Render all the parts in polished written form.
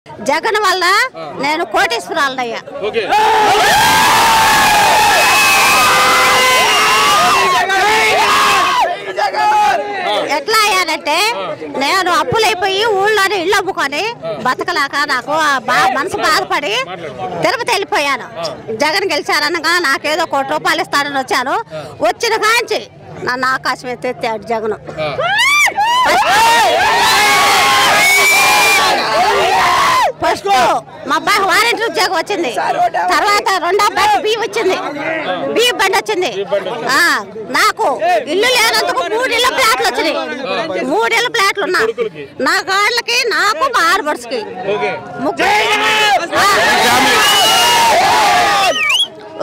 జగన్ వల్ల నేను కోటీశ్వరాలయ్యా. ఎట్లా అయ్యానంటే నేను అప్పులైపోయి ఊళ్ళోనే ఇల్లు అమ్ముకొని బతకలేక నాకు మనసు బాధపడి తిరుపతి వెళ్ళిపోయాను. జగన్ గెలిచారనగా నాకేదో ₹1 ఇస్తానని వచ్చాను. వచ్చిన కాంచి నన్ను ఆకాశం ఎత్తేస్తాడు జగన్. ఫస్ట్ మా అబ్బాయి వారంటీ ఉద్యోగం వచ్చింది, తర్వాత రెండో అబ్బాయికి బియ్యం వచ్చింది, బియ్యం బండి వచ్చింది. నాకు ఇల్లు లేనందుకు 3 ఇళ్ళ ప్లాట్లు వచ్చినాయి. 3 ఇళ్ళ ప్లాట్లు ఉన్నా నా కాళ్ళకి, నాకు మా ఆడబడుచుకి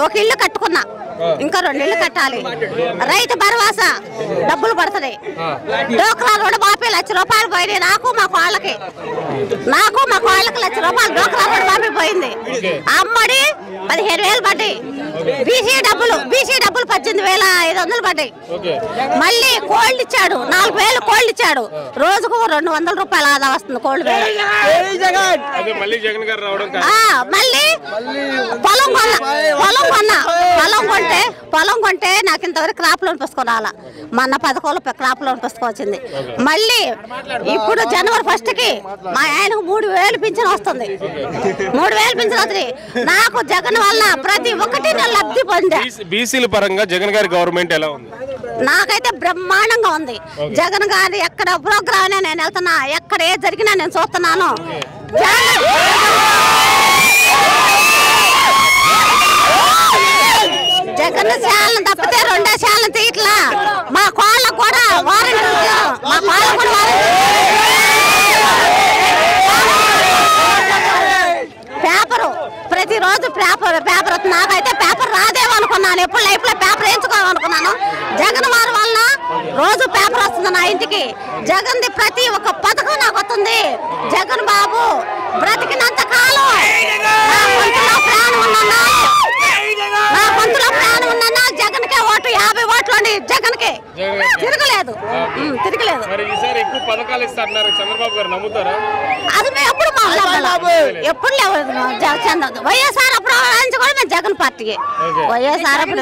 ఒక ఇల్లు కట్టుకున్నా, ఇంకా 2 ఇళ్ళు కట్టాలి. రైతు భరోసా డబ్బులు పడుతుంది. డోక్రా రుణమాఫీ ₹1,00,000 పోయినాయి. నాకు మా కోళ్ళకి ₹1,00,000 డోక్రా రుణమాఫీ పోయింది. అమ్మడి 15,000 పడ్డాయి. బీసీ డబ్బులు 18,500 పడ్డాయి. మళ్ళీ కోళ్ళు ఇచ్చాడు, 4,000 కోళ్ళు ఇచ్చాడు. రోజుకు ₹200 ఆదా వస్తుంది కోళ్ళు. మళ్ళీ పొలం కొంటే నాకు ఇంతవరకు క్రాప్ లోన్ పుస్తకం రాలా. మొన్న 10 క్రాప్ లోన్ పుస్తకం వచ్చింది. మళ్ళీ ఇప్పుడు జనవరి 1 కి మా ఆయనకు 3,000 పింఛన్ వస్తుంది. 3,000 పింఛన్ వస్తుంది. నాకు జగన్ వల్ల ప్రతి ఒక్కటి నేను లబ్ధి పొందా. బీసీల పరంగా జగన్ గారి గవర్నమెంట్ ఎలా ఉంది? నాకైతే బ్రహ్మాండంగా ఉంది. జగన్ గారి ఎక్కడ ప్రోగ్రామ్ నేను వెళ్తున్నా, ఎక్కడ ఏ జరిగినా నేను చూస్తున్నాను. జగన్ శాలను తప్పితే 2 శాలను తీయట్లా. మా కోళ్ళకు కూడా వారంటీ, పేపరు ప్రతిరోజు పేపర్ వస్తుంది. నాకైతే పేపర్ రాదేమో అనుకున్నాను, ఎప్పుడు లైఫ్ లో పేపర్ వేయించుకోవాలనుకున్నాను. జగన్ వారి వల్ల రోజు పేపర్ వస్తుంది నా ఇంటికి. జగన్ ది ప్రతి ఒక్క పథకం నాకు వస్తుంది. జగన్ బాబు బ్రతికినంత కాలం నా గొంతులో ప్రాణం ఉందన్నా జగన్కే ఓటు. 50 ఓట్లు అండి జగన్కే. తిరగలేదు. అది మేము ఎప్పుడు లేవు. వైఎస్ఆర్ అప్పుడు కూడా మేము జగన్ పార్టీకి. వైఎస్ఆర్ అప్పుడు